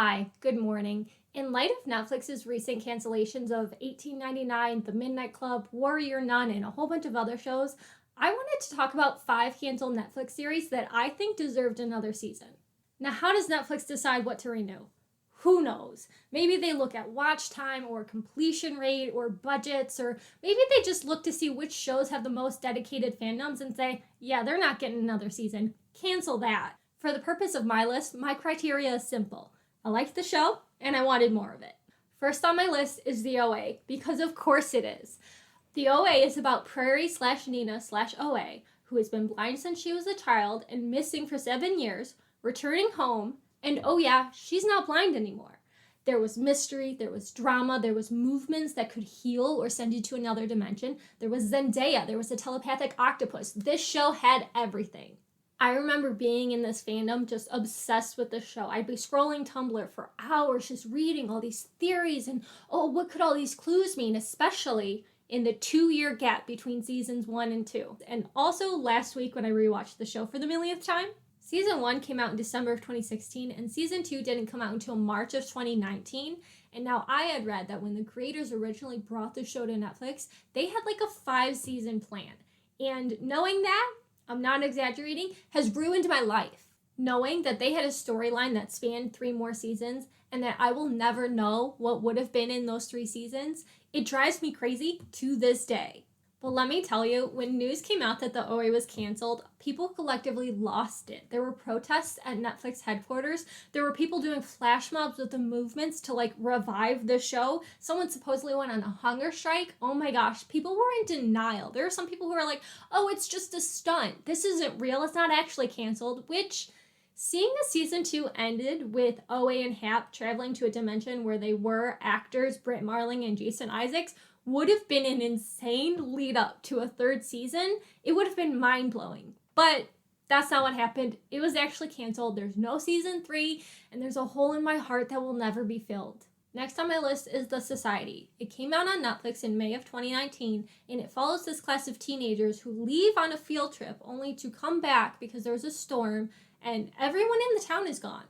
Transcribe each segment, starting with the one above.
Hi, good morning. In light of Netflix's recent cancellations of 1899, The Midnight Club, Warrior Nun, and a whole bunch of other shows, I wanted to talk about 5 canceled Netflix series that I think deserved another season. Now, how does Netflix decide what to renew? Who knows? Maybe they look at watch time or completion rate or budgets, or maybe they just look to see which shows have the most dedicated fandoms and say, yeah, they're not getting another season. Cancel that. For the purpose of my list, my criteria is simple. I liked the show, and I wanted more of it. First on my list is the OA, because of course it is. The OA is about Prairie/Nina/OA, who has been blind since she was a child and missing for 7 years, returning home, and oh yeah, she's not blind anymore. There was mystery, there was drama, there was movements that could heal or send you to another dimension. There was Zendaya, there was a telepathic octopus. This show had everything. I remember being in this fandom just obsessed with the show. I'd be scrolling Tumblr for hours just reading all these theories and, oh, what could all these clues mean, especially in the 2-year gap between seasons 1 and 2. And also last week when I rewatched the show for the millionth time, season 1 came out in December of 2016 and season 2 didn't come out until March of 2019. And now I had read that when the creators originally brought the show to Netflix, they had like a 5-season plan. And knowing that, I'm not exaggerating, has ruined my life. Knowing that they had a storyline that spanned 3 more seasons and that I will never know what would have been in those 3 seasons, it drives me crazy to this day. But let me tell you, when news came out that the OA was canceled, people collectively lost it. There were protests at Netflix headquarters. There were people doing flash mobs with the movements to revive the show. Someone supposedly went on a hunger strike. Oh my gosh, people were in denial. There are some people who are like, oh, it's just a stunt. This isn't real. It's not actually canceled, which seeing the season 2 ended with OA and Hap traveling to a dimension where they were actors Britt Marling and Jason Isaacs would have been an insane lead up to a 3rd season. It would have been mind-blowing. But that's not what happened. It was actually canceled. There's no season 3, and there's a hole in my heart that will never be filled. Next on my list is The Society. It came out on Netflix in May of 2019, and it follows this class of teenagers who leave on a field trip only to come back because there's a storm and everyone in the town is gone.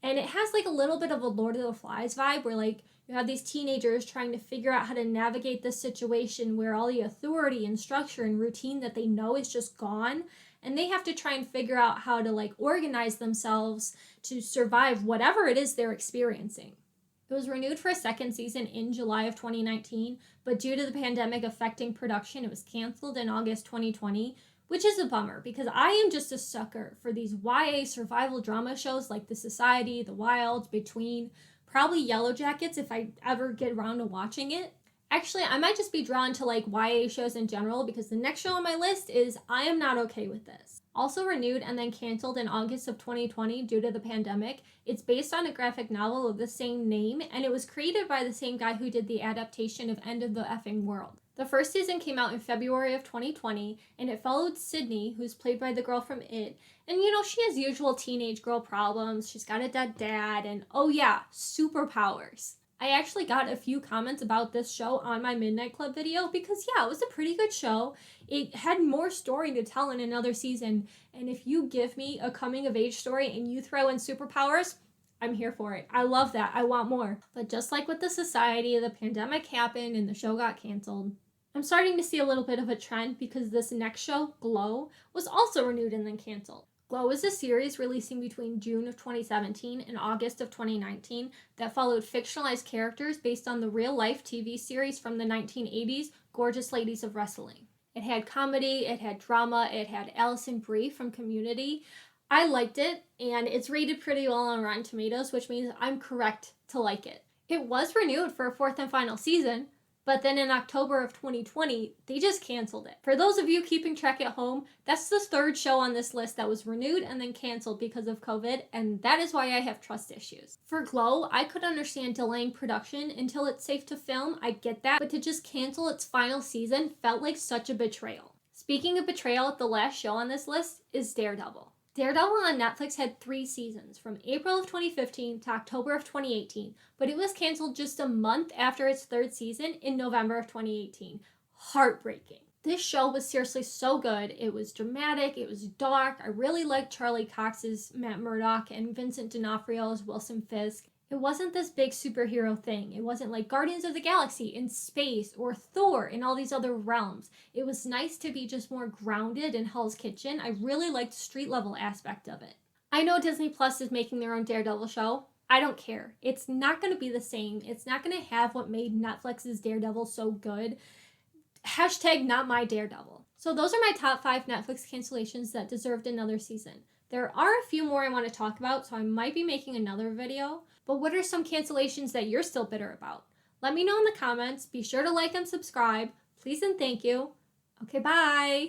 And it has a little bit of a Lord of the Flies vibe where you have these teenagers trying to figure out how to navigate this situation where all the authority and structure and routine that they know is just gone. And they have to try and figure out how to organize themselves to survive whatever it is they're experiencing. It was renewed for a 2nd season in July of 2019, but due to the pandemic affecting production, it was canceled in August 2020, which is a bummer because I am just a sucker for these YA survival drama shows like The Society, The Wild, Between, probably Yellow Jackets if I ever get around to watching it. Actually, I might just be drawn to YA shows in general because the next show on my list is I Am Not Okay With This. Also renewed and then canceled in August of 2020 due to the pandemic. It's based on a graphic novel of the same name, and it was created by the same guy who did the adaptation of End of the Effing World. The 1st season came out in February of 2020, and it followed Sydney, who's played by the girl from It. And she has usual teenage girl problems. She's got a dead dad, and oh yeah, superpowers. I actually got a few comments about this show on my Midnight Club video because yeah, it was a pretty good show. It had more story to tell in another season, and if you give me a coming of age story and you throw in superpowers, I'm here for it. I love that. I want more. But just like with The Society, the pandemic happened and the show got canceled. I'm starting to see a little bit of a trend because this next show, Glow, was also renewed and then canceled. Glow is a series releasing between June of 2017 and August of 2019 that followed fictionalized characters based on the real-life TV series from the 1980s, Gorgeous Ladies of Wrestling. It had comedy, it had drama, it had Alison Brie from Community. I liked it, and it's rated pretty well on Rotten Tomatoes, which means I'm correct to like it. It was renewed for a 4th and final season, but then in October of 2020, they just canceled it. For those of you keeping track at home, that's the 3rd show on this list that was renewed and then canceled because of COVID, and that is why I have trust issues. For Glow, I could understand delaying production until it's safe to film, I get that, but to just cancel its final season felt like such a betrayal. Speaking of betrayal, the last show on this list is Daredevil. Daredevil on Netflix had 3 seasons, from April of 2015 to October of 2018, but it was canceled just a month after its 3rd season in November of 2018. Heartbreaking. This show was seriously so good. It was dramatic, it was dark. I really liked Charlie Cox's Matt Murdock and Vincent D'Onofrio's Wilson Fisk. It wasn't this big superhero thing. It wasn't like Guardians of the Galaxy in space or Thor in all these other realms. It was nice to be just more grounded in Hell's Kitchen. I really liked the street level aspect of it. I know Disney Plus is making their own Daredevil show. I don't care. It's not going to be the same. It's not going to have what made Netflix's Daredevil so good. Hashtag not my Daredevil. So those are my top 5 Netflix cancellations that deserved another season. There are a few more I want to talk about, so I might be making another video. But what are some cancellations that you're still bitter about? Let me know in the comments. Be sure to like and subscribe. Please and thank you. Okay, bye.